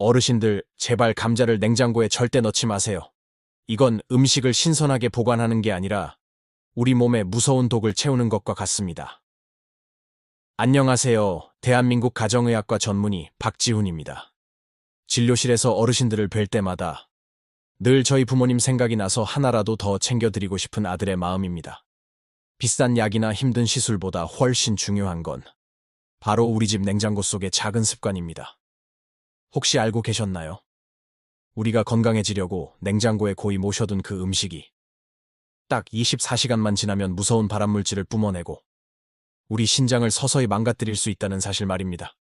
어르신들, 제발 감자를 냉장고에 절대 넣지 마세요. 이건 음식을 신선하게 보관하는 게 아니라 우리 몸에 무서운 독을 채우는 것과 같습니다. 안녕하세요. 대한민국 가정의학과 전문의 박지훈입니다. 진료실에서 어르신들을 뵐 때마다 늘 저희 부모님 생각이 나서 하나라도 더 챙겨드리고 싶은 아들의 마음입니다. 비싼 약이나 힘든 시술보다 훨씬 중요한 건 바로 우리 집 냉장고 속의 작은 습관입니다. 혹시 알고 계셨나요? 우리가 건강해지려고 냉장고에 고이 모셔둔 그 음식이 딱 24시간만 지나면 무서운 발암물질을 뿜어내고 우리 신장을 서서히 망가뜨릴 수 있다는 사실 말입니다.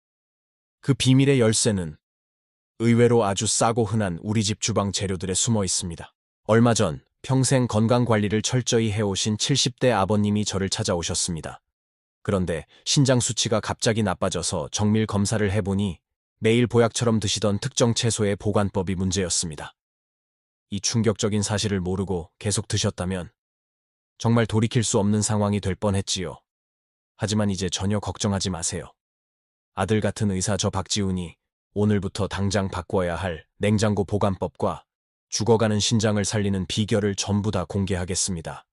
그 비밀의 열쇠는 의외로 아주 싸고 흔한 우리 집 주방 재료들에 숨어 있습니다. 얼마 전 평생 건강관리를 철저히 해오신 70대 아버님이 저를 찾아오셨습니다. 그런데 신장 수치가 갑자기 나빠져서 정밀 검사를 해보니 매일 보약처럼 드시던 특정 채소의 보관법이 문제였습니다. 이 충격적인 사실을 모르고 계속 드셨다면 정말 돌이킬 수 없는 상황이 될 뻔했지요. 하지만 이제 전혀 걱정하지 마세요. 아들 같은 의사 저 박지훈이 오늘부터 당장 바꿔야 할 냉장고 보관법과 죽어가는 신장을 살리는 비결을 전부 다 공개하겠습니다.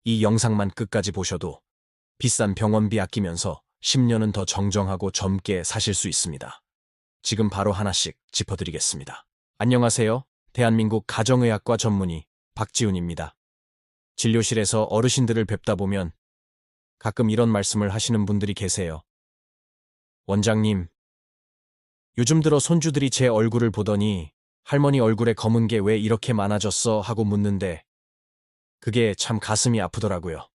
이 영상만 끝까지 보셔도 비싼 병원비 아끼면서 10년은 더 정정하고 젊게 사실 수 있습니다. 지금 바로 하나씩 짚어드리겠습니다. 안녕하세요. 대한민국 가정의학과 전문의 박지훈입니다. 진료실에서 어르신들을 뵙다 보면 가끔 이런 말씀을 하시는 분들이 계세요. 원장님, 요즘 들어 손주들이 제 얼굴을 보더니 할머니 얼굴에 검은 게 왜 이렇게 많아졌어 하고 묻는데 그게 참 가슴이 아프더라고요.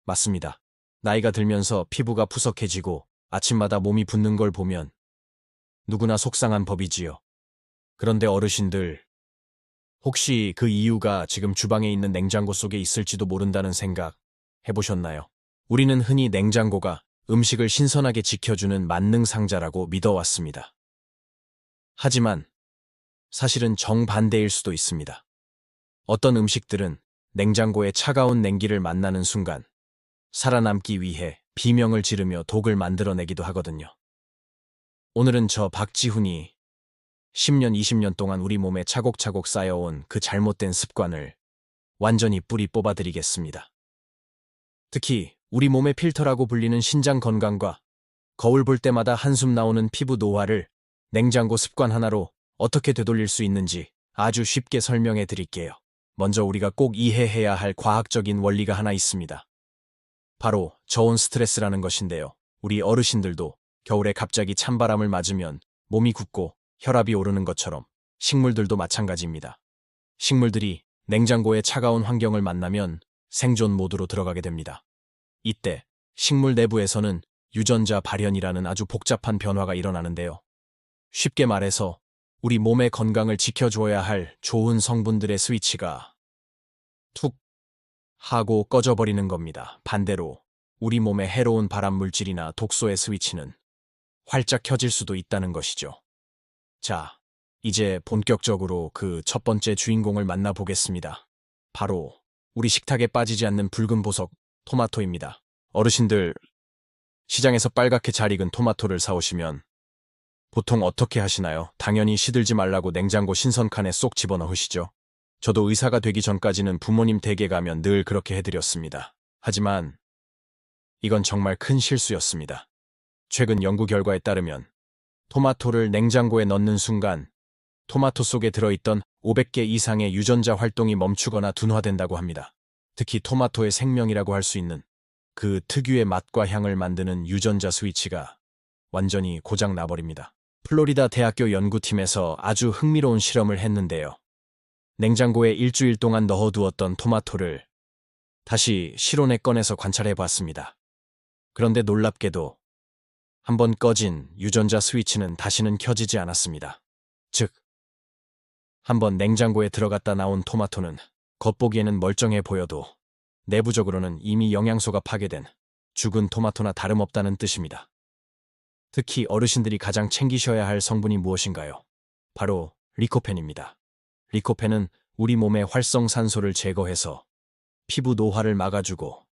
맞습니다. 나이가 들면서 피부가 푸석해지고 아침마다 몸이 붓는 걸 보면 누구나 속상한 법이지요. 그런데 어르신들, 혹시 그 이유가 지금 주방에 있는 냉장고 속에 있을지도 모른다는 생각 해보셨나요? 우리는 흔히 냉장고가 음식을 신선하게 지켜주는 만능 상자라고 믿어왔습니다. 하지만 사실은 정반대일 수도 있습니다. 어떤 음식들은 냉장고의 차가운 냉기를 만나는 순간 살아남기 위해 비명을 지르며 독을 만들어내기도 하거든요. 오늘은 저 박지훈이 10년, 20년 동안 우리 몸에 차곡차곡 쌓여온 그 잘못된 습관을 완전히 뿌리 뽑아드리겠습니다. 특히 우리 몸의 필터라고 불리는 신장 건강과 거울 볼 때마다 한숨 나오는 피부 노화를 냉장고 습관 하나로 어떻게 되돌릴 수 있는지 아주 쉽게 설명해 드릴게요. 먼저 우리가 꼭 이해해야 할 과학적인 원리가 하나 있습니다. 바로 저온 스트레스라는 것인데요. 우리 어르신들도 겨울에 갑자기 찬바람을 맞으면 몸이 굳고 혈압이 오르는 것처럼 식물들도 마찬가지입니다. 식물들이 냉장고의 차가운 환경을 만나면 생존 모드로 들어가게 됩니다. 이때 식물 내부에서는 유전자 발현이라는 아주 복잡한 변화가 일어나는데요. 쉽게 말해서 우리 몸의 건강을 지켜줘야 할 좋은 성분들의 스위치가 툭 하고 꺼져버리는 겁니다. 반대로 우리 몸에 해로운 발암 물질이나 독소의 스위치는 활짝 켜질 수도 있다는 것이죠. 자, 이제 본격적으로 그 첫 번째 주인공을 만나보겠습니다. 바로 우리 식탁에 빠지지 않는 붉은 보석, 토마토입니다. 어르신들, 시장에서 빨갛게 잘 익은 토마토를 사오시면 보통 어떻게 하시나요? 당연히 시들지 말라고 냉장고 신선칸에 쏙 집어넣으시죠. 저도 의사가 되기 전까지는 부모님 댁에 가면 늘 그렇게 해드렸습니다. 하지만 이건 정말 큰 실수였습니다. 최근 연구 결과에 따르면 토마토를 냉장고에 넣는 순간 토마토 속에 들어있던 500개 이상의 유전자 활동이 멈추거나 둔화된다고 합니다. 특히 토마토의 생명이라고 할 수 있는 그 특유의 맛과 향을 만드는 유전자 스위치가 완전히 고장 나버립니다. 플로리다 대학교 연구팀에서 아주 흥미로운 실험을 했는데요. 냉장고에 일주일 동안 넣어두었던 토마토를 다시 실온에 꺼내서 관찰해봤습니다. 그런데 놀랍게도 한번 꺼진 유전자 스위치는 다시는 켜지지 않았습니다. 즉, 한번 냉장고에 들어갔다 나온 토마토는 겉보기에는 멀쩡해 보여도 내부적으로는 이미 영양소가 파괴된 죽은 토마토나 다름없다는 뜻입니다. 특히 어르신들이 가장 챙기셔야 할 성분이 무엇인가요? 바로 리코펜입니다. 리코펜은 우리 몸의 활성산소를 제거해서 피부 노화를 막아주고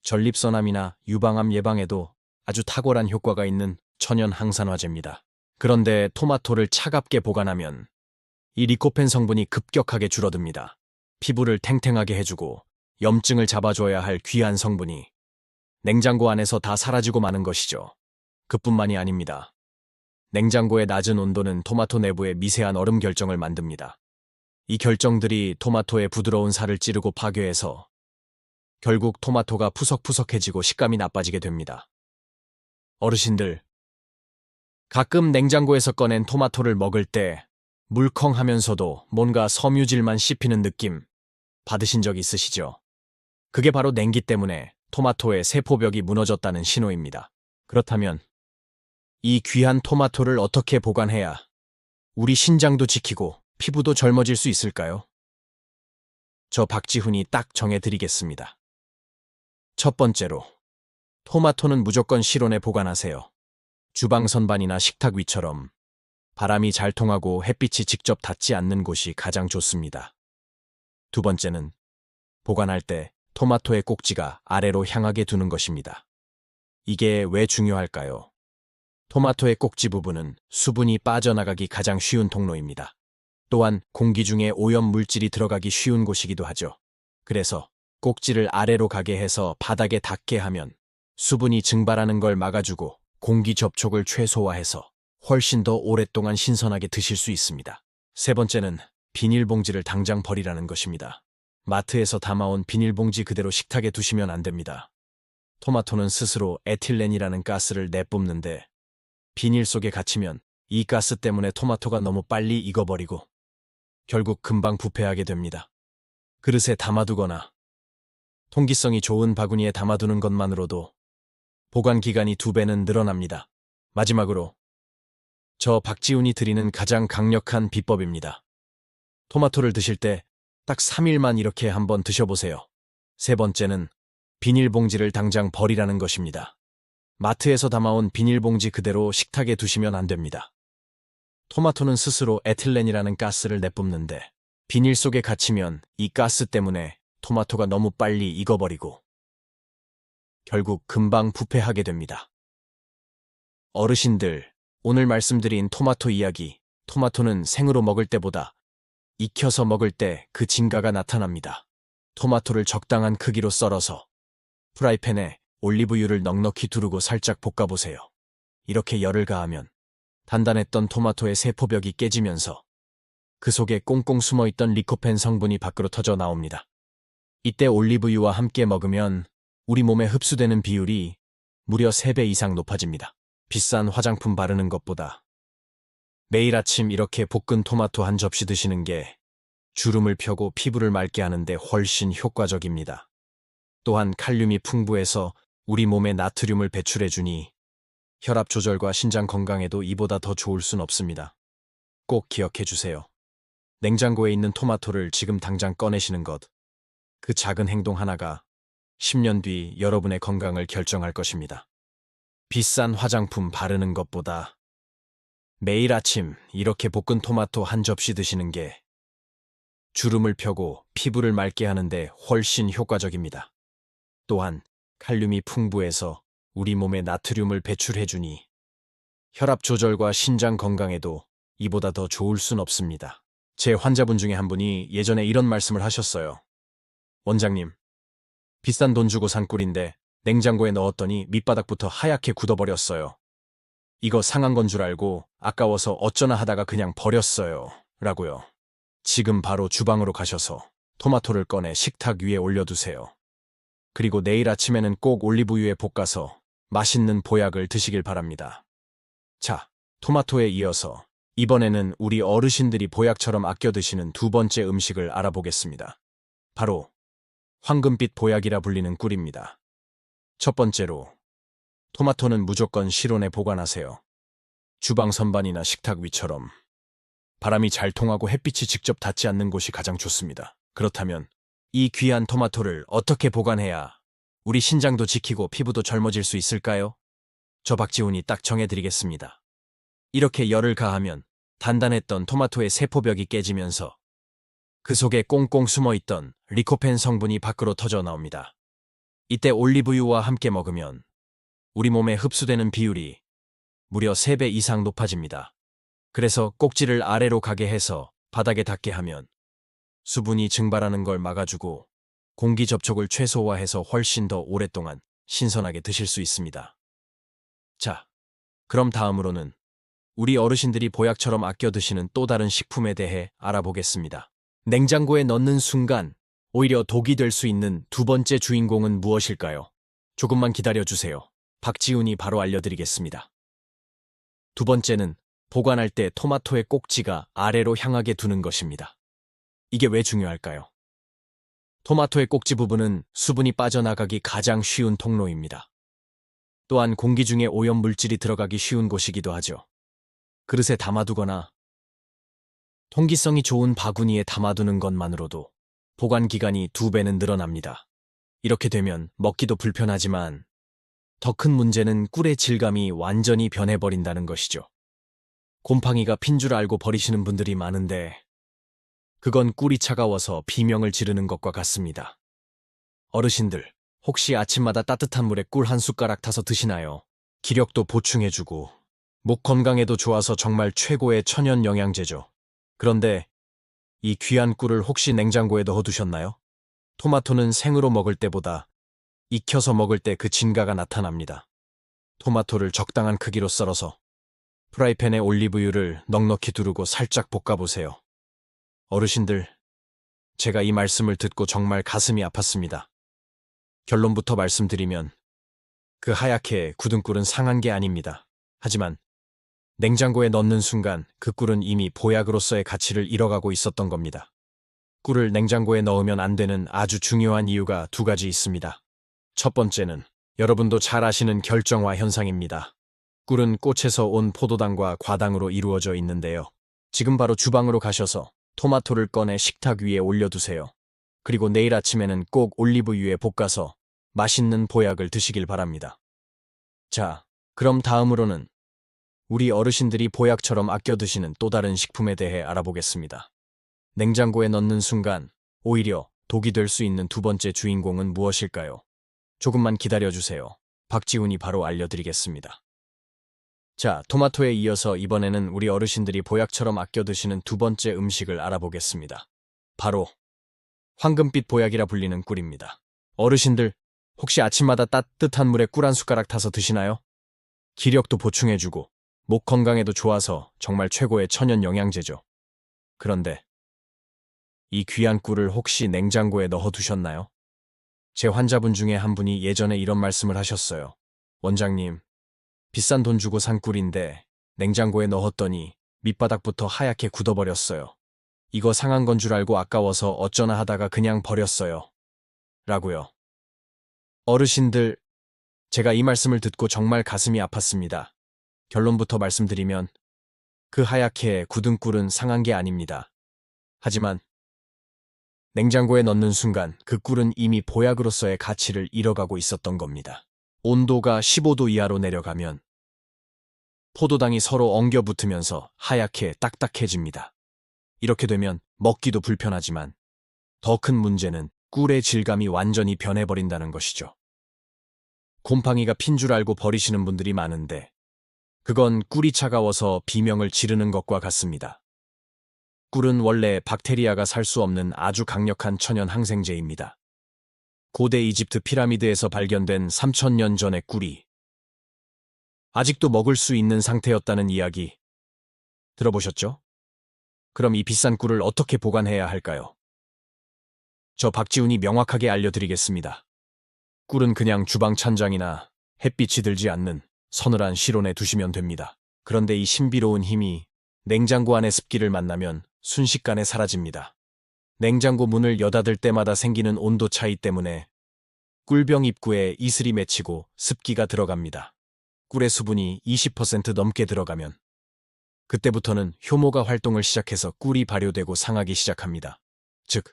전립선암이나 유방암 예방에도 아주 탁월한 효과가 있는 천연 항산화제입니다. 그런데 토마토를 차갑게 보관하면 이 리코펜 성분이 급격하게 줄어듭니다. 피부를 탱탱하게 해주고 염증을 잡아줘야 할 귀한 성분이 냉장고 안에서 다 사라지고 마는 것이죠. 그뿐만이 아닙니다. 냉장고의 낮은 온도는 토마토 내부에 미세한 얼음 결정을 만듭니다. 이 결정들이 토마토의 부드러운 살을 찌르고 파괴해서 결국 토마토가 푸석푸석해지고 식감이 나빠지게 됩니다. 어르신들, 가끔 냉장고에서 꺼낸 토마토를 먹을 때 물컹하면서도 뭔가 섬유질만 씹히는 느낌 받으신 적 있으시죠? 그게 바로 냉기 때문에 토마토의 세포벽이 무너졌다는 신호입니다. 그렇다면 이 귀한 토마토를 어떻게 보관해야 우리 신장도 지키고 피부도 젊어질 수 있을까요? 저 박지훈이 딱 정해드리겠습니다. 첫 번째로, 토마토는 무조건 실온에 보관하세요. 주방 선반이나 식탁 위처럼 바람이 잘 통하고 햇빛이 직접 닿지 않는 곳이 가장 좋습니다. 두 번째는 보관할 때 토마토의 꼭지가 아래로 향하게 두는 것입니다. 이게 왜 중요할까요? 토마토의 꼭지 부분은 수분이 빠져나가기 가장 쉬운 통로입니다. 또한 공기 중에 오염 물질이 들어가기 쉬운 곳이기도 하죠. 그래서 꼭지를 아래로 가게 해서 바닥에 닿게 하면 수분이 증발하는 걸 막아주고 공기 접촉을 최소화해서 훨씬 더 오랫동안 신선하게 드실 수 있습니다. 세 번째는 비닐봉지를 당장 버리라는 것입니다. 마트에서 담아온 비닐봉지 그대로 식탁에 두시면 안 됩니다. 토마토는 스스로 에틸렌이라는 가스를 내뿜는데 비닐 속에 갇히면 이 가스 때문에 토마토가 너무 빨리 익어버리고 결국 금방 부패하게 됩니다. 그릇에 담아두거나 통기성이 좋은 바구니에 담아두는 것만으로도 보관 기간이 2배는 늘어납니다. 마지막으로 저 박지훈이 드리는 가장 강력한 비법입니다. 토마토를 드실 때 딱 3일만 이렇게 한번 드셔보세요. 세 번째는 비닐봉지를 당장 버리라는 것입니다. 마트에서 담아온 비닐봉지 그대로 식탁에 두시면 안 됩니다. 토마토는 스스로 에틸렌이라는 가스를 내뿜는데 비닐 속에 갇히면 이 가스 때문에 토마토가 너무 빨리 익어버리고 결국 금방 부패하게 됩니다. 어르신들, 오늘 말씀드린 토마토 이야기, 토마토는 생으로 먹을 때보다 익혀서 먹을 때 그 진가가 나타납니다. 토마토를 적당한 크기로 썰어서 프라이팬에 올리브유를 넉넉히 두르고 살짝 볶아보세요. 이렇게 열을 가하면 단단했던 토마토의 세포벽이 깨지면서 그 속에 꽁꽁 숨어있던 리코펜 성분이 밖으로 터져 나옵니다. 이때 올리브유와 함께 먹으면 우리 몸에 흡수되는 비율이 무려 3배 이상 높아집니다. 비싼 화장품 바르는 것보다 매일 아침 이렇게 볶은 토마토 한 접시 드시는 게 주름을 펴고 피부를 맑게 하는데 훨씬 효과적입니다. 또한 칼륨이 풍부해서 우리 몸에 나트륨을 배출해주니 혈압 조절과 신장 건강에도 이보다 더 좋을 순 없습니다. 꼭 기억해 주세요. 냉장고에 있는 토마토를 지금 당장 꺼내시는 것, 그 작은 행동 하나가 10년 뒤 여러분의 건강을 결정할 것입니다. 비싼 화장품 바르는 것보다 매일 아침 이렇게 볶은 토마토 한 접시 드시는 게 주름을 펴고 피부를 맑게 하는데 훨씬 효과적입니다. 또한 칼륨이 풍부해서 우리 몸에 나트륨을 배출해주니 혈압 조절과 신장 건강에도 이보다 더 좋을 순 없습니다. 제 환자분 중에 한 분이 예전에 이런 말씀을 하셨어요. 원장님, 비싼 돈 주고 산 꿀인데 냉장고에 넣었더니 밑바닥부터 하얗게 굳어버렸어요. 이거 상한 건 줄 알고 아까워서 어쩌나 하다가 그냥 버렸어요. 라고요. 지금 바로 주방으로 가셔서 토마토를 꺼내 식탁 위에 올려두세요. 그리고 내일 아침에는 꼭 올리브유에 볶아서 맛있는 보약을 드시길 바랍니다. 자, 토마토에 이어서 이번에는 우리 어르신들이 보약처럼 아껴 드시는 두 번째 음식을 알아보겠습니다. 바로 황금빛 보약이라 불리는 꿀입니다. 첫 번째로, 토마토는 무조건 실온에 보관하세요. 주방 선반이나 식탁 위처럼 바람이 잘 통하고 햇빛이 직접 닿지 않는 곳이 가장 좋습니다. 그렇다면 이 귀한 토마토를 어떻게 보관해야 우리 신장도 지키고 피부도 젊어질 수 있을까요? 저 박지훈이 딱 정해드리겠습니다. 이렇게 열을 가하면 단단했던 토마토의 세포벽이 깨지면서 그 속에 꽁꽁 숨어있던 리코펜 성분이 밖으로 터져 나옵니다. 이때 올리브유와 함께 먹으면 우리 몸에 흡수되는 비율이 무려 3배 이상 높아집니다. 그래서 꼭지를 아래로 가게 해서 바닥에 닿게 하면 수분이 증발하는 걸 막아주고 공기 접촉을 최소화해서 훨씬 더 오랫동안 신선하게 드실 수 있습니다. 자, 그럼 다음으로는 우리 어르신들이 보약처럼 아껴 드시는 또 다른 식품에 대해 알아보겠습니다. 냉장고에 넣는 순간 오히려 독이 될 수 있는 두 번째 주인공은 무엇일까요? 조금만 기다려주세요. 박지훈이 바로 알려드리겠습니다. 두 번째는 보관할 때 토마토의 꼭지가 아래로 향하게 두는 것입니다. 이게 왜 중요할까요? 토마토의 꼭지 부분은 수분이 빠져나가기 가장 쉬운 통로입니다. 또한 공기 중에 오염물질이 들어가기 쉬운 곳이기도 하죠. 그릇에 담아두거나 통기성이 좋은 바구니에 담아두는 것만으로도 보관 기간이 2배는 늘어납니다. 이렇게 되면 먹기도 불편하지만 더 큰 문제는 꿀의 질감이 완전히 변해버린다는 것이죠. 곰팡이가 핀 줄 알고 버리시는 분들이 많은데 그건 꿀이 차가워서 비명을 지르는 것과 같습니다. 어르신들, 혹시 아침마다 따뜻한 물에 꿀 한 숟가락 타서 드시나요? 기력도 보충해주고 목 건강에도 좋아서 정말 최고의 천연 영양제죠. 그런데 이 귀한 꿀을 혹시 냉장고에 넣어두셨나요? 토마토는 생으로 먹을 때보다 익혀서 먹을 때 그 진가가 나타납니다. 토마토를 적당한 크기로 썰어서 프라이팬에 올리브유를 넉넉히 두르고 살짝 볶아보세요. 어르신들, 제가 이 말씀을 듣고 정말 가슴이 아팠습니다. 결론부터 말씀드리면 그 하얗게 굳은 꿀은 상한 게 아닙니다. 하지만 냉장고에 넣는 순간 그 꿀은 이미 보약으로서의 가치를 잃어가고 있었던 겁니다. 꿀을 냉장고에 넣으면 안 되는 아주 중요한 이유가 2가지 있습니다. 첫 번째는 여러분도 잘 아시는 결정화 현상입니다. 꿀은 꽃에서 온 포도당과 과당으로 이루어져 있는데요. 지금 바로 주방으로 가셔서 토마토를 꺼내 식탁 위에 올려두세요. 그리고 내일 아침에는 꼭 올리브유에 볶아서 맛있는 보약을 드시길 바랍니다. 자, 그럼 다음으로는 우리 어르신들이 보약처럼 아껴 드시는 또 다른 식품에 대해 알아보겠습니다. 냉장고에 넣는 순간 오히려 독이 될 수 있는 두 번째 주인공은 무엇일까요? 조금만 기다려주세요. 박지훈이 바로 알려드리겠습니다. 자, 토마토에 이어서 이번에는 우리 어르신들이 보약처럼 아껴 드시는 두 번째 음식을 알아보겠습니다. 바로 황금빛 보약이라 불리는 꿀입니다. 어르신들, 혹시 아침마다 따뜻한 물에 꿀 한 숟가락 타서 드시나요? 기력도 보충해주고 목 건강에도 좋아서 정말 최고의 천연 영양제죠. 그런데 이 귀한 꿀을 혹시 냉장고에 넣어두셨나요? 제 환자분 중에 한 분이 예전에 이런 말씀을 하셨어요. 원장님, 비싼 돈 주고 산 꿀인데 냉장고에 넣었더니 밑바닥부터 하얗게 굳어버렸어요. 이거 상한 건 줄 알고 아까워서 어쩌나 하다가 그냥 버렸어요. 라고요. 어르신들, 제가 이 말씀을 듣고 정말 가슴이 아팠습니다. 결론부터 말씀드리면 그 하얗게 굳은 꿀은 상한 게 아닙니다. 하지만 냉장고에 넣는 순간 그 꿀은 이미 보약으로서의 가치를 잃어가고 있었던 겁니다. 온도가 15도 이하로 내려가면 포도당이 서로 엉겨 붙으면서 하얗게 딱딱해집니다. 이렇게 되면 먹기도 불편하지만 더 큰 문제는 꿀의 질감이 완전히 변해버린다는 것이죠. 곰팡이가 핀 줄 알고 버리시는 분들이 많은데 그건 꿀이 차가워서 비명을 지르는 것과 같습니다. 꿀은 원래 박테리아가 살 수 없는 아주 강력한 천연 항생제입니다. 고대 이집트 피라미드에서 발견된 3000년 전의 꿀이 아직도 먹을 수 있는 상태였다는 이야기 들어보셨죠? 그럼 이 비싼 꿀을 어떻게 보관해야 할까요? 저 박지훈이 명확하게 알려드리겠습니다. 꿀은 그냥 주방 찬장이나 햇빛이 들지 않는 서늘한 실온에 두시면 됩니다. 그런데 이 신비로운 힘이 냉장고 안의 습기를 만나면 순식간에 사라집니다. 냉장고 문을 여닫을 때마다 생기는 온도 차이 때문에 꿀병 입구에 이슬이 맺히고 습기가 들어갑니다. 꿀의 수분이 20% 넘게 들어가면 그때부터는 효모가 활동을 시작해서 꿀이 발효되고 상하기 시작합니다. 즉,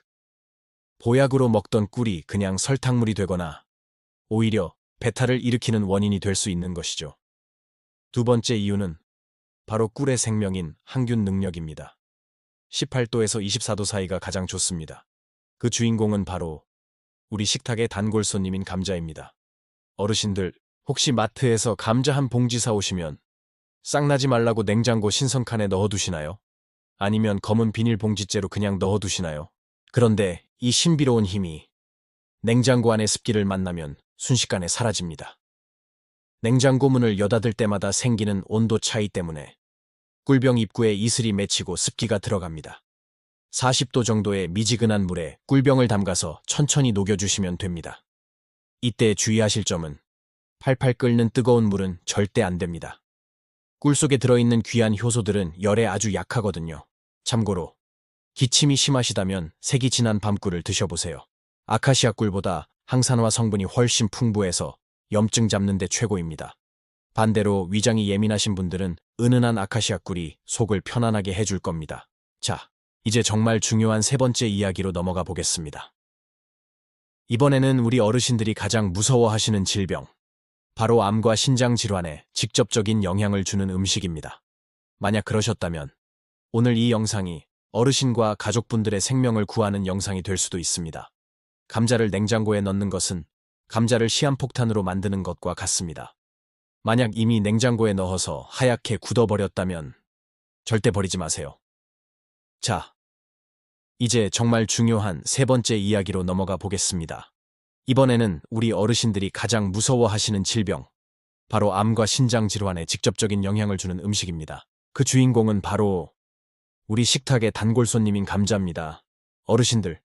보약으로 먹던 꿀이 그냥 설탕물이 되거나 오히려 배탈을 일으키는 원인이 될 수 있는 것이죠. 두 번째 이유는 바로 꿀의 생명인 항균 능력입니다. 18도에서 24도 사이가 가장 좋습니다. 그 주인공은 바로 우리 식탁의 단골 손님인 감자입니다. 어르신들, 혹시 마트에서 감자 한 봉지 사오시면 싹나지 말라고 냉장고 신선칸에 넣어두시나요? 아니면 검은 비닐봉지째로 그냥 넣어두시나요? 그런데 이 신비로운 힘이 냉장고 안의 습기를 만나면 순식간에 사라집니다. 냉장고 문을 여닫을 때마다 생기는 온도 차이 때문에 꿀병 입구에 이슬이 맺히고 습기가 들어갑니다. 40도 정도의 미지근한 물에 꿀병을 담가서 천천히 녹여주시면 됩니다. 이때 주의하실 점은 팔팔 끓는 뜨거운 물은 절대 안 됩니다. 꿀 속에 들어있는 귀한 효소들은 열에 아주 약하거든요. 참고로 기침이 심하시다면 색이 진한 밤꿀을 드셔보세요. 아카시아 꿀보다 항산화 성분이 훨씬 풍부해서 염증 잡는 데 최고입니다. 반대로 위장이 예민하신 분들은 은은한 아카시아 꿀이 속을 편안하게 해줄 겁니다. 자, 이제 정말 중요한 세 번째 이야기로 넘어가 보겠습니다. 이번에는 우리 어르신들이 가장 무서워하시는 질병, 바로 암과 신장 질환에 직접적인 영향을 주는 음식입니다. 만약 그러셨다면 오늘 이 영상이 어르신과 가족분들의 생명을 구하는 영상이 될 수도 있습니다. 감자를 냉장고에 넣는 것은 감자를 시한폭탄으로 만드는 것과 같습니다. 만약 이미 냉장고에 넣어서 하얗게 굳어버렸다면 절대 버리지 마세요. 자, 이제 정말 중요한 세 번째 이야기로 넘어가 보겠습니다. 이번에는 우리 어르신들이 가장 무서워하시는 질병, 바로 암과 신장 질환에 직접적인 영향을 주는 음식입니다. 그 주인공은 바로 우리 식탁의 단골 손님인 감자입니다. 어르신들,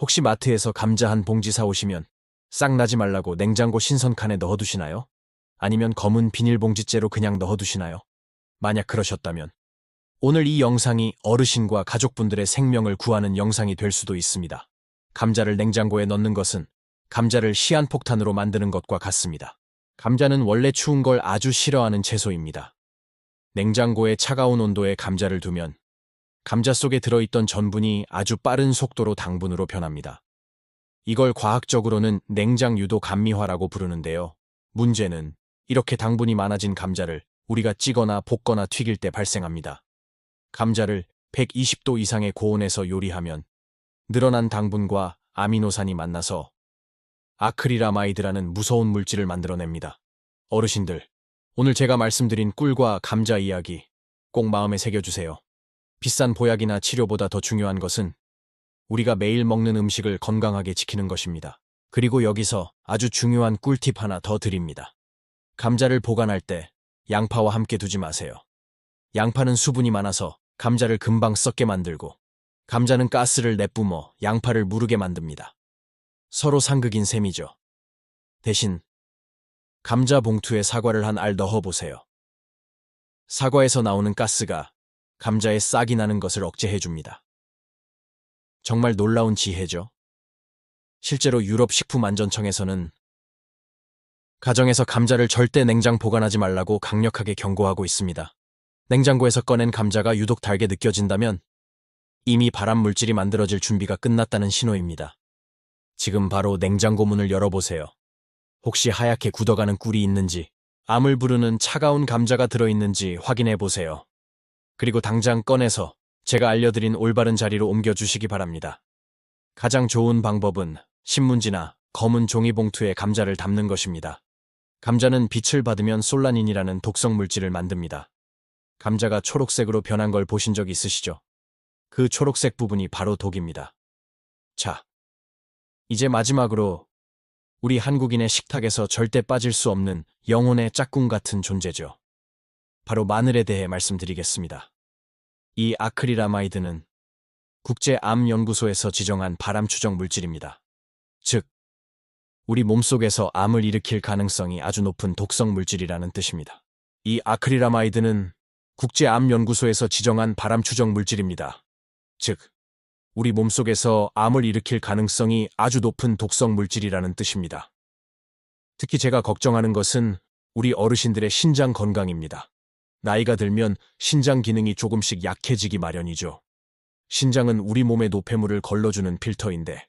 혹시 마트에서 감자 한 봉지 사오시면 싹나지 말라고 냉장고 신선칸에 넣어두시나요? 아니면 검은 비닐봉지째로 그냥 넣어두시나요? 만약 그러셨다면 오늘 이 영상이 어르신과 가족분들의 생명을 구하는 영상이 될 수도 있습니다. 감자를 냉장고에 넣는 것은 감자를 시한폭탄으로 만드는 것과 같습니다. 감자는 원래 추운 걸 아주 싫어하는 채소입니다. 냉장고에 차가운 온도에 감자를 두면 감자 속에 들어있던 전분이 아주 빠른 속도로 당분으로 변합니다. 이걸 과학적으로는 냉장 유도 감미화라고 부르는데요. 문제는 이렇게 당분이 많아진 감자를 우리가 찌거나 볶거나 튀길 때 발생합니다. 감자를 120도 이상의 고온에서 요리하면 늘어난 당분과 아미노산이 만나서 아크릴아마이드라는 무서운 물질을 만들어냅니다. 어르신들, 오늘 제가 말씀드린 꿀과 감자 이야기 꼭 마음에 새겨주세요. 비싼 보약이나 치료보다 더 중요한 것은 우리가 매일 먹는 음식을 건강하게 지키는 것입니다. 그리고 여기서 아주 중요한 꿀팁 하나 더 드립니다. 감자를 보관할 때 양파와 함께 두지 마세요. 양파는 수분이 많아서 감자를 금방 썩게 만들고 감자는 가스를 내뿜어 양파를 무르게 만듭니다. 서로 상극인 셈이죠. 대신 감자 봉투에 사과를 한 알 넣어보세요. 사과에서 나오는 가스가 감자에 싹이 나는 것을 억제해줍니다. 정말 놀라운 지혜죠. 실제로 유럽 식품안전청에서는 가정에서 감자를 절대 냉장 보관하지 말라고 강력하게 경고하고 있습니다. 냉장고에서 꺼낸 감자가 유독 달게 느껴진다면 이미 발암 물질이 만들어질 준비가 끝났다는 신호입니다. 지금 바로 냉장고 문을 열어보세요. 혹시 하얗게 굳어가는 꿀이 있는지, 암을 부르는 차가운 감자가 들어있는지 확인해보세요. 그리고 당장 꺼내서 제가 알려드린 올바른 자리로 옮겨주시기 바랍니다. 가장 좋은 방법은 신문지나 검은 종이봉투에 감자를 담는 것입니다. 감자는 빛을 받으면 솔라닌이라는 독성 물질을 만듭니다. 감자가 초록색으로 변한 걸 보신 적 있으시죠? 그 초록색 부분이 바로 독입니다. 자, 이제 마지막으로 우리 한국인의 식탁에서 절대 빠질 수 없는 영혼의 짝꿍 같은 존재죠. 바로 마늘에 대해 말씀드리겠습니다. 이 아크릴아마이드는 국제암연구소에서 지정한 발암 추적 물질입니다. 즉, 우리 몸속에서 암을 일으킬 가능성이 아주 높은 독성 물질이라는 뜻입니다. 이 아크릴아마이드는 국제암연구소에서 지정한 발암 추적 물질입니다. 즉, 우리 몸속에서 암을 일으킬 가능성이 아주 높은 독성 물질이라는 뜻입니다. 특히 제가 걱정하는 것은 우리 어르신들의 신장 건강입니다. 나이가 들면 신장 기능이 조금씩 약해지기 마련이죠. 신장은 우리 몸의 노폐물을 걸러주는 필터인데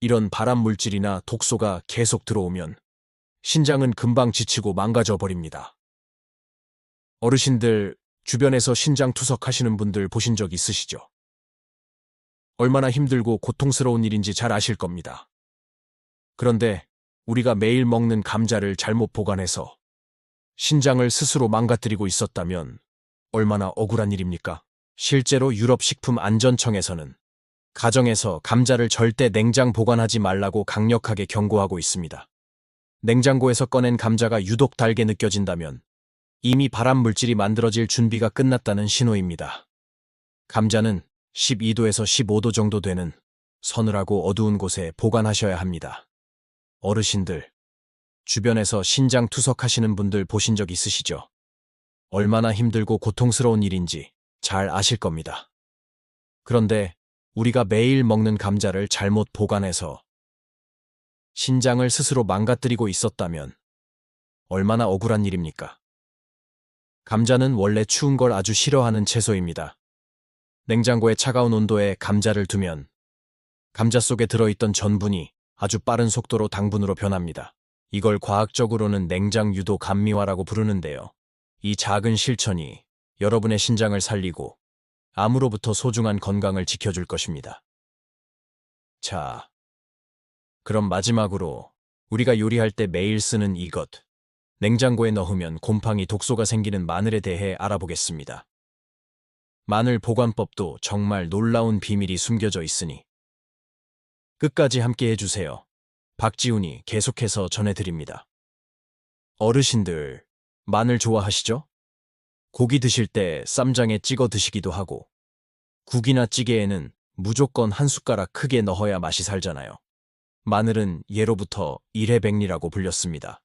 이런 발암 물질이나 독소가 계속 들어오면 신장은 금방 지치고 망가져 버립니다. 어르신들 주변에서 신장 투석하시는 분들 보신 적 있으시죠? 얼마나 힘들고 고통스러운 일인지 잘 아실 겁니다. 그런데 우리가 매일 먹는 감자를 잘못 보관해서 신장을 스스로 망가뜨리고 있었다면 얼마나 억울한 일입니까? 실제로 유럽식품안전청에서는 가정에서 감자를 절대 냉장 보관하지 말라고 강력하게 경고하고 있습니다. 냉장고에서 꺼낸 감자가 유독 달게 느껴진다면 이미 발암 물질이 만들어질 준비가 끝났다는 신호입니다. 감자는 12도에서 15도 정도 되는 서늘하고 어두운 곳에 보관하셔야 합니다. 어르신들, 주변에서 신장 투석하시는 분들 보신 적 있으시죠? 얼마나 힘들고 고통스러운 일인지 잘 아실 겁니다. 그런데 우리가 매일 먹는 감자를 잘못 보관해서 신장을 스스로 망가뜨리고 있었다면 얼마나 억울한 일입니까? 감자는 원래 추운 걸 아주 싫어하는 채소입니다. 냉장고에 차가운 온도에 감자를 두면 감자 속에 들어있던 전분이 아주 빠른 속도로 당분으로 변합니다. 이걸 과학적으로는 냉장 유도 감미화라고 부르는데요. 이 작은 실천이 여러분의 신장을 살리고 암으로부터 소중한 건강을 지켜줄 것입니다. 자, 그럼 마지막으로 우리가 요리할 때 매일 쓰는 이것, 냉장고에 넣으면 곰팡이 독소가 생기는 마늘에 대해 알아보겠습니다. 마늘 보관법도 정말 놀라운 비밀이 숨겨져 있으니 끝까지 함께 해주세요. 박지훈이 계속해서 전해드립니다. 어르신들, 마늘 좋아하시죠? 고기 드실 때 쌈장에 찍어 드시기도 하고 국이나 찌개에는 무조건 한 숟가락 크게 넣어야 맛이 살잖아요. 마늘은 예로부터 일해백리라고 불렸습니다.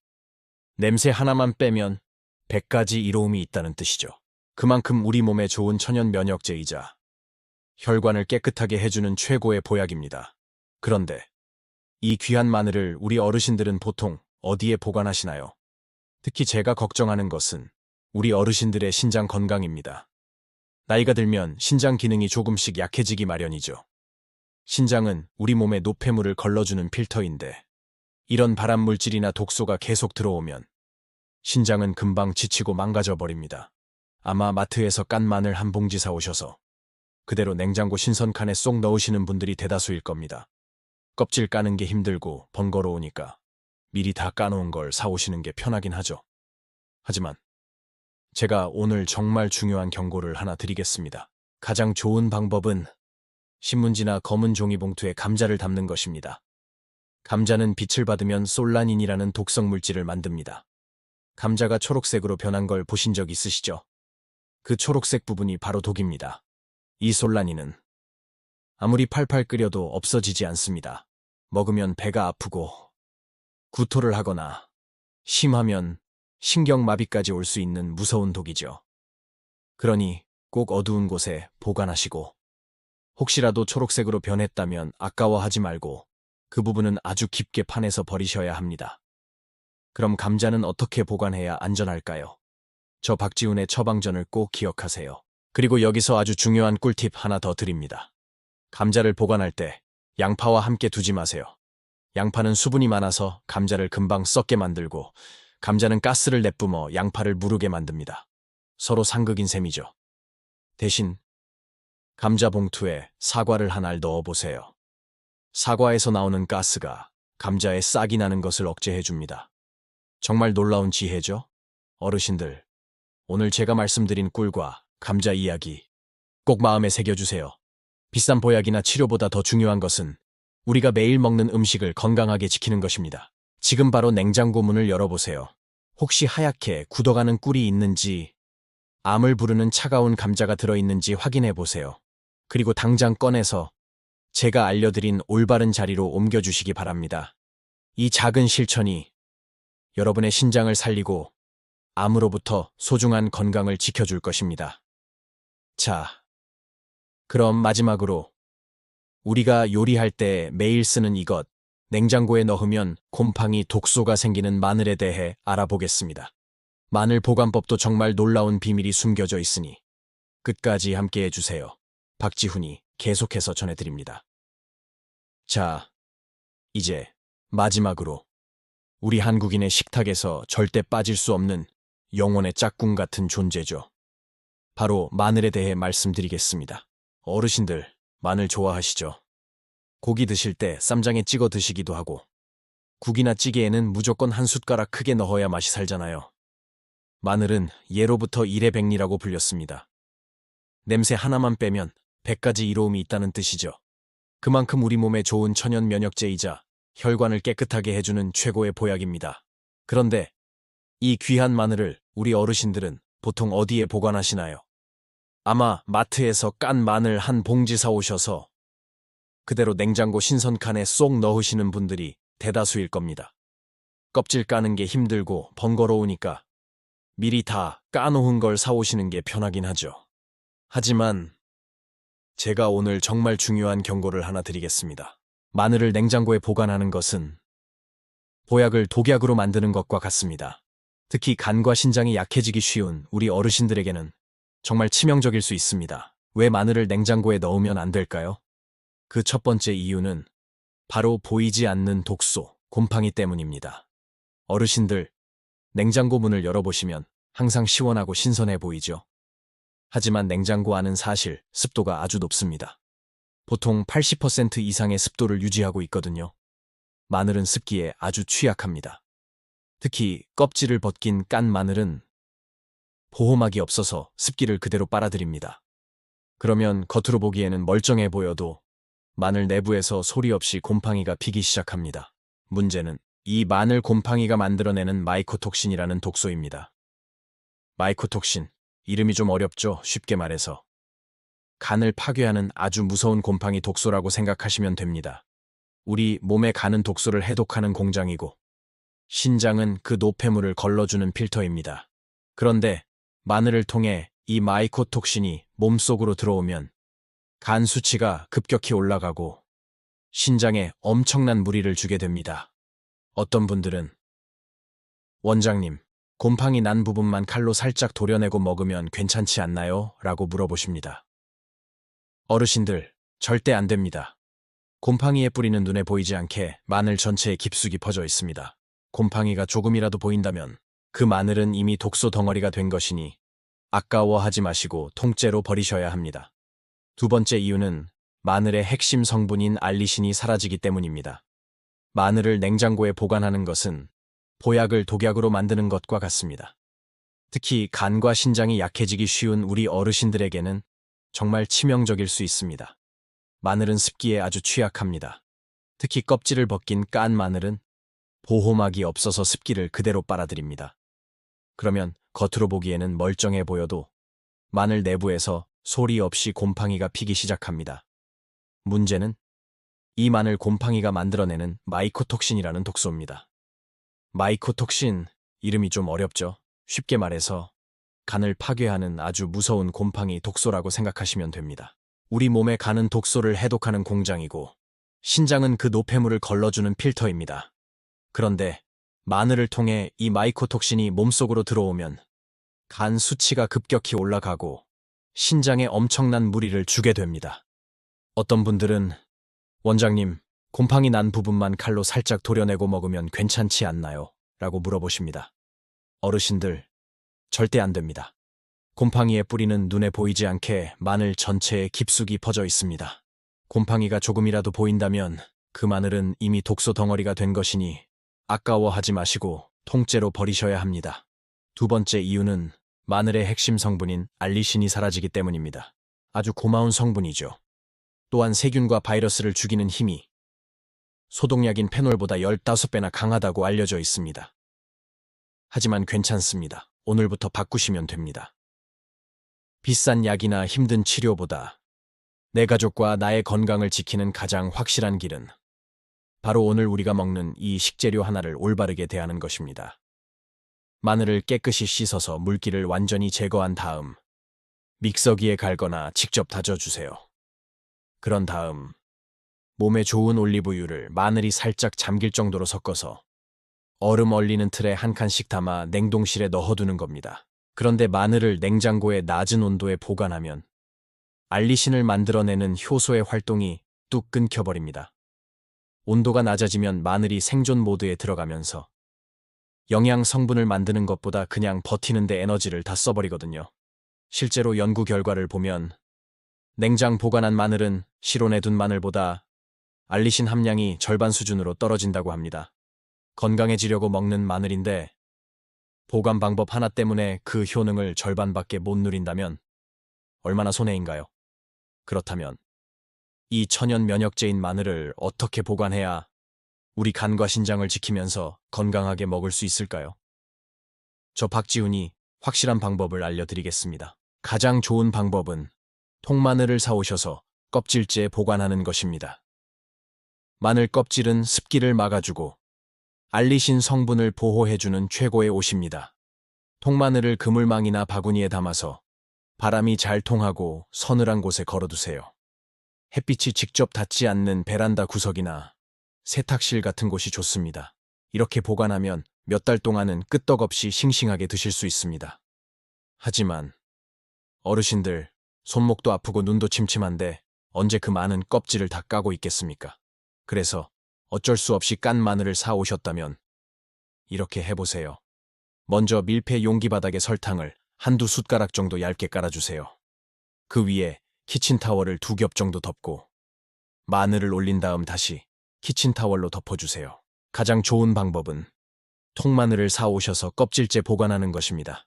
냄새 하나만 빼면 100가지 이로움이 있다는 뜻이죠. 그만큼 우리 몸에 좋은 천연 면역제이자 혈관을 깨끗하게 해주는 최고의 보약입니다. 그런데 이 귀한 마늘을 우리 어르신들은 보통 어디에 보관하시나요? 특히 제가 걱정하는 것은 우리 어르신들의 신장 건강입니다. 나이가 들면 신장 기능이 조금씩 약해지기 마련이죠. 신장은 우리 몸에 노폐물을 걸러주는 필터인데 이런 발암 물질이나 독소가 계속 들어오면 신장은 금방 지치고 망가져 버립니다. 아마 마트에서 깐 마늘 한 봉지 사오셔서 그대로 냉장고 신선칸에 쏙 넣으시는 분들이 대다수일 겁니다. 껍질 까는 게 힘들고 번거로우니까 미리 다 까놓은 걸 사오시는 게 편하긴 하죠. 하지만 제가 오늘 정말 중요한 경고를 하나 드리겠습니다. 가장 좋은 방법은 신문지나 검은 종이봉투에 감자를 담는 것입니다. 감자는 빛을 받으면 솔라닌이라는 독성 물질을 만듭니다. 감자가 초록색으로 변한 걸 보신 적 있으시죠? 그 초록색 부분이 바로 독입니다. 이 솔라닌은 아무리 팔팔 끓여도 없어지지 않습니다. 먹으면 배가 아프고 구토를 하거나 심하면 신경마비까지 올 수 있는 무서운 독이죠. 그러니 꼭 어두운 곳에 보관하시고 혹시라도 초록색으로 변했다면 아까워하지 말고 그 부분은 아주 깊게 파내서 버리셔야 합니다. 그럼 감자는 어떻게 보관해야 안전할까요? 저 박지훈의 처방전을 꼭 기억하세요. 그리고 여기서 아주 중요한 꿀팁 하나 더 드립니다. 감자를 보관할 때 양파와 함께 두지 마세요. 양파는 수분이 많아서 감자를 금방 썩게 만들고 감자는 가스를 내뿜어 양파를 무르게 만듭니다. 서로 상극인 셈이죠. 대신 감자 봉투에 사과를 한 알 넣어보세요. 사과에서 나오는 가스가 감자에 싹이 나는 것을 억제해줍니다. 정말 놀라운 지혜죠? 어르신들, 오늘 제가 말씀드린 꿀과 감자 이야기 꼭 마음에 새겨주세요. 비싼 보약이나 치료보다 더 중요한 것은 우리가 매일 먹는 음식을 건강하게 지키는 것입니다. 지금 바로 냉장고 문을 열어보세요. 혹시 하얗게 굳어가는 꿀이 있는지, 암을 부르는 차가운 감자가 들어있는지 확인해보세요. 그리고 당장 꺼내서 제가 알려드린 올바른 자리로 옮겨주시기 바랍니다. 이 작은 실천이 여러분의 신장을 살리고 암으로부터 소중한 건강을 지켜줄 것입니다. 자, 그럼 마지막으로 우리가 요리할 때 매일 쓰는 이것, 냉장고에 넣으면 곰팡이 독소가 생기는 마늘에 대해 알아보겠습니다. 마늘 보관법도 정말 놀라운 비밀이 숨겨져 있으니 끝까지 함께 해주세요. 박지훈이 계속해서 전해드립니다. 자, 이제 마지막으로 우리 한국인의 식탁에서 절대 빠질 수 없는 영혼의 짝꿍 같은 존재죠. 바로 마늘에 대해 말씀드리겠습니다. 어르신들, 마늘 좋아하시죠? 고기 드실 때 쌈장에 찍어 드시기도 하고 국이나 찌개에는 무조건 한 숟가락 크게 넣어야 맛이 살잖아요. 마늘은 예로부터 일의 백리라고 불렸습니다. 냄새 하나만 빼면 100가지 이로움이 있다는 뜻이죠. 그만큼 우리 몸에 좋은 천연 면역제이자 혈관을 깨끗하게 해주는 최고의 보약입니다. 그런데 이 귀한 마늘을 우리 어르신들은 보통 어디에 보관하시나요? 아마 마트에서 깐 마늘 한 봉지 사오셔서 그대로 냉장고 신선 칸에 쏙 넣으시는 분들이 대다수일 겁니다. 껍질 까는 게 힘들고 번거로우니까 미리 다 까놓은 걸 사오시는 게 편하긴 하죠. 하지만 제가 오늘 정말 중요한 경고를 하나 드리겠습니다. 마늘을 냉장고에 보관하는 것은 보약을 독약으로 만드는 것과 같습니다. 특히 간과 신장이 약해지기 쉬운 우리 어르신들에게는 정말 치명적일 수 있습니다. 왜 마늘을 냉장고에 넣으면 안 될까요? 그 첫 번째 이유는 바로 보이지 않는 독소, 곰팡이 때문입니다. 어르신들, 냉장고 문을 열어보시면 항상 시원하고 신선해 보이죠? 하지만 냉장고 안은 사실 습도가 아주 높습니다. 보통 80% 이상의 습도를 유지하고 있거든요. 마늘은 습기에 아주 취약합니다. 특히 껍질을 벗긴 깐 마늘은 보호막이 없어서 습기를 그대로 빨아들입니다. 그러면 겉으로 보기에는 멀쩡해 보여도 마늘 내부에서 소리 없이 곰팡이가 피기 시작합니다. 문제는 이 마늘 곰팡이가 만들어내는 마이코톡신이라는 독소입니다. 마이코톡신, 이름이 좀 어렵죠? 쉽게 말해서 간을 파괴하는 아주 무서운 곰팡이 독소라고 생각하시면 됩니다. 우리 몸에 가는 독소를 해독하는 공장이고 신장은 그 노폐물을 걸러주는 필터입니다. 그런데 마늘을 통해 이 마이코톡신이 몸속으로 들어오면 간 수치가 급격히 올라가고 신장에 엄청난 무리를 주게 됩니다. 어떤 분들은 원장님, 곰팡이 난 부분만 칼로 살짝 도려내고 먹으면 괜찮지 않나요? 라고 물어보십니다. 어르신들, 절대 안 됩니다. 곰팡이의 뿌리는 눈에 보이지 않게 마늘 전체에 깊숙이 퍼져 있습니다. 곰팡이가 조금이라도 보인다면 그 마늘은 이미 독소 덩어리가 된 것이니 아까워하지 마시고 통째로 버리셔야 합니다. 두 번째 이유는 마늘의 핵심 성분인 알리신이 사라지기 때문입니다. 마늘을 냉장고에 보관하는 것은 보약을 독약으로 만드는 것과 같습니다. 특히 간과 신장이 약해지기 쉬운 우리 어르신들에게는 정말 치명적일 수 있습니다. 마늘은 습기에 아주 취약합니다. 특히 껍질을 벗긴 깐 마늘은 보호막이 없어서 습기를 그대로 빨아들입니다. 그러면 겉으로 보기에는 멀쩡해 보여도 마늘 내부에서 소리 없이 곰팡이가 피기 시작합니다. 문제는 이 마늘 곰팡이가 만들어내는 마이코톡신이라는 독소입니다. 마이코톡신, 이름이 좀 어렵죠? 쉽게 말해서 간을 파괴하는 아주 무서운 곰팡이 독소라고 생각하시면 됩니다. 우리 몸에 가는 독소를 해독하는 공장이고 신장은 그 노폐물을 걸러주는 필터입니다. 그런데 마늘을 통해 이 마이코톡신이 몸속으로 들어오면 간 수치가 급격히 올라가고 신장에 엄청난 무리를 주게 됩니다. 어떤 분들은 원장님, 곰팡이 난 부분만 칼로 살짝 도려내고 먹으면 괜찮지 않나요? 라고 물어보십니다. 어르신들, 절대 안 됩니다. 곰팡이의 뿌리는 눈에 보이지 않게 마늘 전체에 깊숙이 퍼져 있습니다. 곰팡이가 조금이라도 보인다면 그 마늘은 이미 독소 덩어리가 된 것이니 아까워하지 마시고 통째로 버리셔야 합니다. 두 번째 이유는 마늘의 핵심 성분인 알리신이 사라지기 때문입니다. 아주 고마운 성분이죠. 또한 세균과 바이러스를 죽이는 힘이 소독약인 페놀보다 15배나 강하다고 알려져 있습니다. 하지만 괜찮습니다. 오늘부터 바꾸시면 됩니다. 비싼 약이나 힘든 치료보다 내 가족과 나의 건강을 지키는 가장 확실한 길은 바로 오늘 우리가 먹는 이 식재료 하나를 올바르게 대하는 것입니다. 마늘을 깨끗이 씻어서 물기를 완전히 제거한 다음 믹서기에 갈거나 직접 다져주세요. 그런 다음 몸에 좋은 올리브유를 마늘이 살짝 잠길 정도로 섞어서 얼음 얼리는 틀에 한 칸씩 담아 냉동실에 넣어두는 겁니다. 그런데 마늘을 냉장고에 낮은 온도에 보관하면 알리신을 만들어내는 효소의 활동이 뚝 끊겨버립니다. 온도가 낮아지면 마늘이 생존 모드에 들어가면서 영양 성분을 만드는 것보다 그냥 버티는 데 에너지를 다 써버리거든요. 실제로 연구 결과를 보면 냉장 보관한 마늘은 실온에 둔 마늘보다 알리신 함량이 절반 수준으로 떨어진다고 합니다. 건강해지려고 먹는 마늘인데 보관 방법 하나 때문에 그 효능을 절반밖에 못 누린다면 얼마나 손해인가요? 그렇다면 이 천연 면역제인 마늘을 어떻게 보관해야 우리 간과 신장을 지키면서 건강하게 먹을 수 있을까요? 저 박지훈이 확실한 방법을 알려드리겠습니다. 가장 좋은 방법은 통마늘을 사오셔서 껍질째 보관하는 것입니다. 마늘 껍질은 습기를 막아주고 알리신 성분을 보호해주는 최고의 옷입니다. 통마늘을 그물망이나 바구니에 담아서 바람이 잘 통하고 서늘한 곳에 걸어두세요. 햇빛이 직접 닿지 않는 베란다 구석이나 세탁실 같은 곳이 좋습니다. 이렇게 보관하면 몇 달 동안은 끄떡없이 싱싱하게 드실 수 있습니다. 하지만 어르신들 손목도 아프고 눈도 침침한데 언제 그 많은 껍질을 다 까고 있겠습니까? 그래서 어쩔 수 없이 깐 마늘을 사 오셨다면 이렇게 해보세요. 먼저 밀폐 용기 바닥에 설탕을 한두 숟가락 정도 얇게 깔아주세요. 그 위에 키친타월을 2겹 정도 덮고 마늘을 올린 다음 다시 키친타월로 덮어주세요. 가장 좋은 방법은 통마늘을 사 오셔서 껍질째 보관하는 것입니다.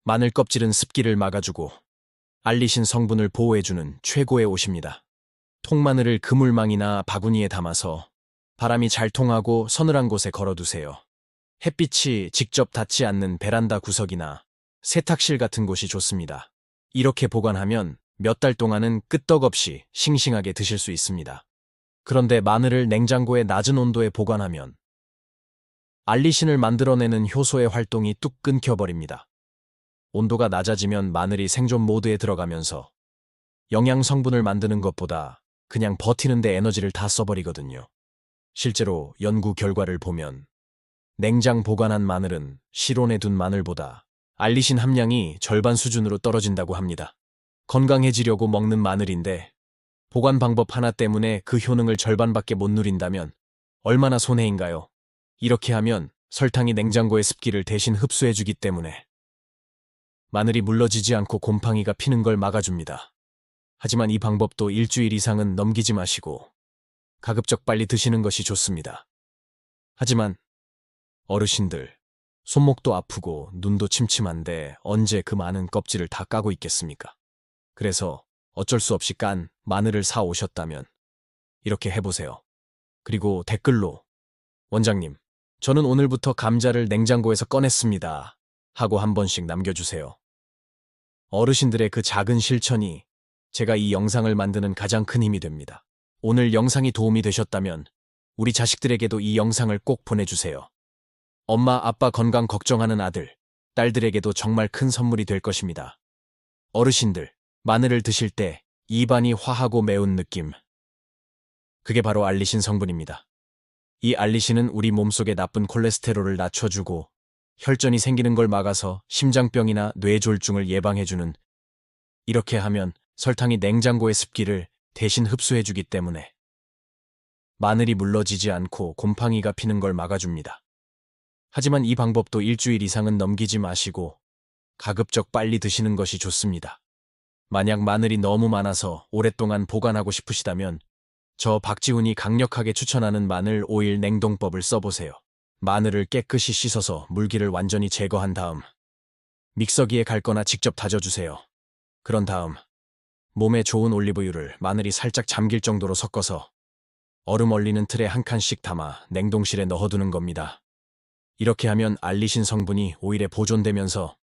마늘 껍질은 습기를 막아주고 알리신 성분을 보호해주는 최고의 옷입니다. 통마늘을 그물망이나 바구니에 담아서 바람이 잘 통하고 서늘한 곳에 걸어두세요. 햇빛이 직접 닿지 않는 베란다 구석이나 세탁실 같은 곳이 좋습니다. 이렇게 보관하면 몇 달 동안은 끄떡없이 싱싱하게 드실 수 있습니다. 그런데 마늘을 냉장고에 낮은 온도에 보관하면 알리신을 만들어내는 효소의 활동이 뚝 끊겨버립니다. 온도가 낮아지면 마늘이 생존 모드에 들어가면서 영양 성분을 만드는 것보다 그냥 버티는데 에너지를 다 써버리거든요. 실제로 연구 결과를 보면 냉장 보관한 마늘은 실온에 둔 마늘보다 알리신 함량이 절반 수준으로 떨어진다고 합니다. 건강해지려고 먹는 마늘인데 보관 방법 하나 때문에 그 효능을 절반밖에 못 누린다면 얼마나 손해인가요? 이렇게 하면 설탕이 냉장고의 습기를 대신 흡수해주기 때문에 마늘이 물러지지 않고 곰팡이가 피는 걸 막아줍니다. 하지만 이 방법도 일주일 이상은 넘기지 마시고 가급적 빨리 드시는 것이 좋습니다. 하지만 어르신들, 손목도 아프고 눈도 침침한데 언제 그 많은 껍질을 다 까고 있겠습니까? 그래서 어쩔 수 없이 깐 마늘을 사 오셨다면 이렇게 해보세요. 그리고 댓글로 원장님, 저는 오늘부터 감자를 냉장고에서 꺼냈습니다 하고 한 번씩 남겨주세요. 어르신들의 그 작은 실천이 제가 이 영상을 만드는 가장 큰 힘이 됩니다. 오늘 영상이 도움이 되셨다면 우리 자식들에게도 이 영상을 꼭 보내주세요. 엄마, 아빠 건강 걱정하는 아들, 딸들에게도 정말 큰 선물이 될 것입니다. 어르신들, 마늘을 드실 때 입안이 화하고 매운 느낌. 그게 바로 알리신 성분입니다. 이 알리신은 우리 몸속의 나쁜 콜레스테롤을 낮춰주고 혈전이 생기는 걸 막아서 심장병이나 뇌졸중을 예방해주는, 이렇게 하면 설탕이 냉장고의 습기를 대신 흡수해주기 때문에 마늘이 물러지지 않고 곰팡이가 피는 걸 막아줍니다. 하지만 이 방법도 일주일 이상은 넘기지 마시고 가급적 빨리 드시는 것이 좋습니다. 만약 마늘이 너무 많아서 오랫동안 보관하고 싶으시다면 저 박지훈이 강력하게 추천하는 마늘 오일 냉동법을 써보세요. 마늘을 깨끗이 씻어서 물기를 완전히 제거한 다음 믹서기에 갈거나 직접 다져주세요. 그런 다음 몸에 좋은 올리브유를 마늘이 살짝 잠길 정도로 섞어서 얼음 얼리는 틀에 한 칸씩 담아 냉동실에 넣어두는 겁니다. 이렇게 하면 알리신 성분이 오일에 보존되면서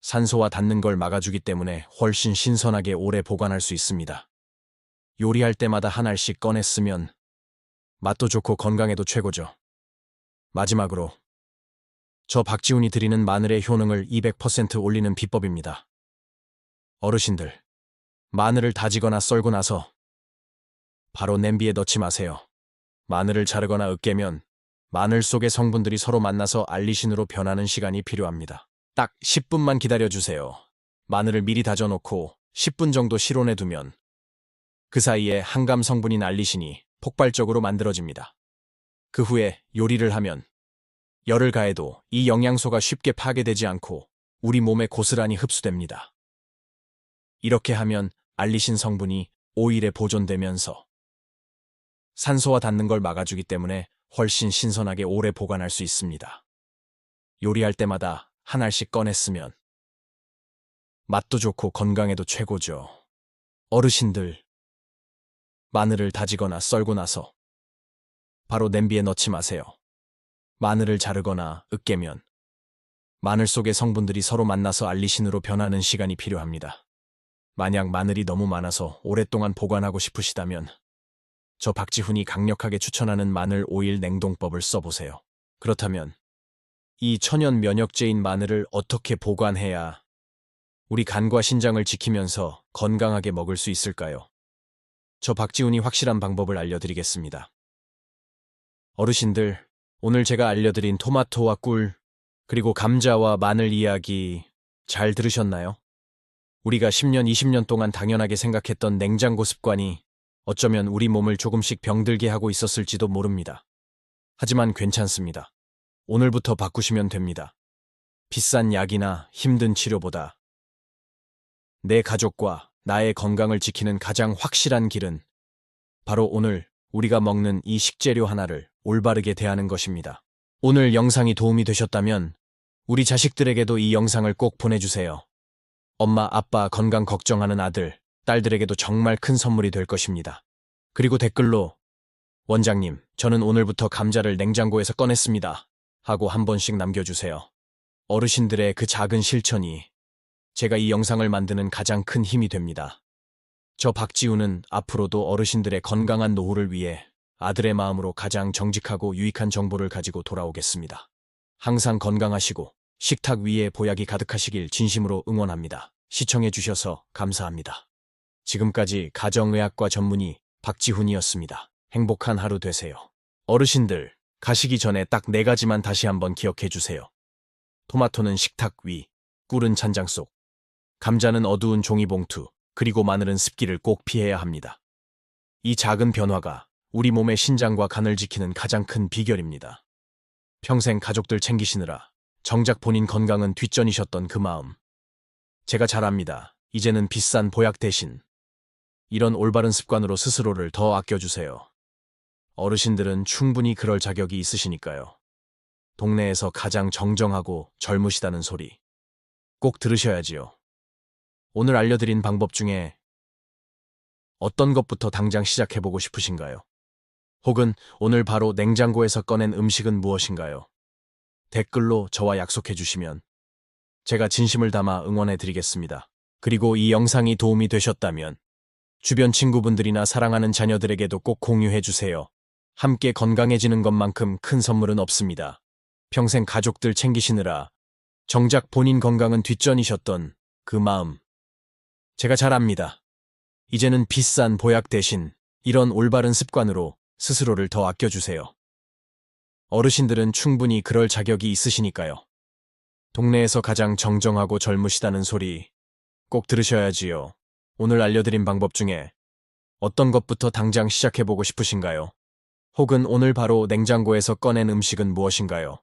산소와 닿는 걸 막아주기 때문에 훨씬 신선하게 오래 보관할 수 있습니다. 요리할 때마다 한 알씩 꺼내 쓰면 맛도 좋고 건강에도 최고죠. 마지막으로 저 박지훈이 드리는 마늘의 효능을 200% 올리는 비법입니다. 어르신들, 마늘을 다지거나 썰고 나서 바로 냄비에 넣지 마세요. 마늘을 자르거나 으깨면 마늘 속의 성분들이 서로 만나서 알리신으로 변하는 시간이 필요합니다. 딱 10분만 기다려주세요. 마늘을 미리 다져놓고 10분 정도 실온에 두면 그 사이에 항감 성분인 알리신이 폭발적으로 만들어집니다. 그 후에 요리를 하면 열을 가해도 이 영양소가 쉽게 파괴되지 않고 우리 몸에 고스란히 흡수됩니다. 이렇게 하면 알리신 성분이 오일에 보존되면서 산소와 닿는 걸 막아주기 때문에 훨씬 신선하게 오래 보관할 수 있습니다. 요리할 때마다 한 알씩 꺼냈으면 맛도 좋고 건강에도 최고죠. 어르신들, 마늘을 다지거나 썰고 나서 바로 냄비에 넣지 마세요. 마늘을 자르거나 으깨면 마늘 속의 성분들이 서로 만나서 알리신으로 변하는 시간이 필요합니다. 만약 마늘이 너무 많아서 오랫동안 보관하고 싶으시다면 저 박지훈이 강력하게 추천하는 마늘 오일 냉동법을 써보세요. 그렇다면 이 천연 면역제인 마늘을 어떻게 보관해야 우리 간과 신장을 지키면서 건강하게 먹을 수 있을까요? 저 박지훈이 확실한 방법을 알려드리겠습니다. 어르신들, 오늘 제가 알려드린 토마토와 꿀, 그리고 감자와 마늘 이야기 잘 들으셨나요? 우리가 10년, 20년 동안 당연하게 생각했던 냉장고 습관이 어쩌면 우리 몸을 조금씩 병들게 하고 있었을지도 모릅니다. 하지만 괜찮습니다. 오늘부터 바꾸시면 됩니다. 비싼 약이나 힘든 치료보다 내 가족과 나의 건강을 지키는 가장 확실한 길은 바로 오늘 우리가 먹는 이 식재료 하나를 올바르게 대하는 것입니다. 오늘 영상이 도움이 되셨다면 우리 자식들에게도 이 영상을 꼭 보내주세요. 엄마, 아빠 건강 걱정하는 아들, 딸들에게도 정말 큰 선물이 될 것입니다. 그리고 댓글로 원장님, 저는 오늘부터 감자를 냉장고에서 꺼냈습니다. 하고 한 번씩 남겨주세요. 어르신들의 그 작은 실천이 제가 이 영상을 만드는 가장 큰 힘이 됩니다. 저 박지훈은 앞으로도 어르신들의 건강한 노후를 위해 아들의 마음으로 가장 정직하고 유익한 정보를 가지고 돌아오겠습니다. 항상 건강하시고 식탁 위에 보약이 가득하시길 진심으로 응원합니다. 시청해주셔서 감사합니다. 지금까지 가정의학과 전문의 박지훈이었습니다. 행복한 하루 되세요. 어르신들, 가시기 전에 딱 4가지만 다시 한번 기억해주세요. 토마토는 식탁 위, 꿀은 찬장 속, 감자는 어두운 종이봉투, 그리고 마늘은 습기를 꼭 피해야 합니다. 이 작은 변화가 우리 몸의 신장과 간을 지키는 가장 큰 비결입니다. 평생 가족들 챙기시느라 정작 본인 건강은 뒷전이셨던 그 마음. 제가 잘 압니다. 이제는 비싼 보약 대신 이런 올바른 습관으로 스스로를 더 아껴주세요. 어르신들은 충분히 그럴 자격이 있으시니까요. 동네에서 가장 정정하고 젊으시다는 소리 꼭 들으셔야지요. 오늘 알려드린 방법 중에 어떤 것부터 당장 시작해보고 싶으신가요? 혹은 오늘 바로 냉장고에서 꺼낸 음식은 무엇인가요? 댓글로 저와 약속해주시면 제가 진심을 담아 응원해드리겠습니다. 그리고 이 영상이 도움이 되셨다면 주변 친구분들이나 사랑하는 자녀들에게도 꼭 공유해주세요. 함께 건강해지는 것만큼 큰 선물은 없습니다. 평생 가족들 챙기시느라 정작 본인 건강은 뒷전이셨던 그 마음. 제가 잘 압니다. 이제는 비싼 보약 대신 이런 올바른 습관으로 스스로를 더 아껴주세요. 어르신들은 충분히 그럴 자격이 있으시니까요. 동네에서 가장 정정하고 젊으시다는 소리 꼭 들으셔야지요. 오늘 알려드린 방법 중에 어떤 것부터 당장 시작해보고 싶으신가요? 혹은 오늘 바로 냉장고에서 꺼낸 음식은 무엇인가요?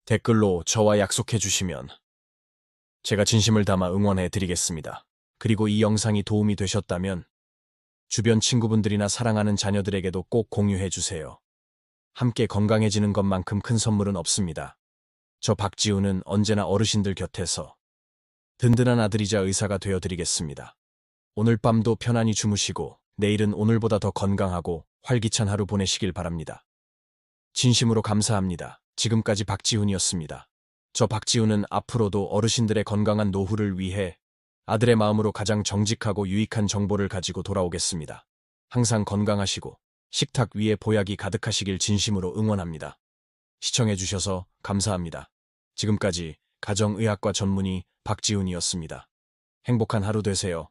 댓글로 저와 약속해주시면 제가 진심을 담아 응원해드리겠습니다. 그리고 이 영상이 도움이 되셨다면 주변 친구분들이나 사랑하는 자녀들에게도 꼭 공유해주세요. 함께 건강해지는 것만큼 큰 선물은 없습니다. 저 박지훈은 언제나 어르신들 곁에서 든든한 아들이자 의사가 되어드리겠습니다. 오늘 밤도 편안히 주무시고 내일은 오늘보다 더 건강하고 활기찬 하루 보내시길 바랍니다. 진심으로 감사합니다. 지금까지 박지훈이었습니다. 저 박지훈은 앞으로도 어르신들의 건강한 노후를 위해 아들의 마음으로 가장 정직하고 유익한 정보를 가지고 돌아오겠습니다. 항상 건강하시고 식탁 위에 보약이 가득하시길 진심으로 응원합니다. 시청해주셔서 감사합니다. 지금까지 가정의학과 전문의 박지훈이었습니다. 행복한 하루 되세요.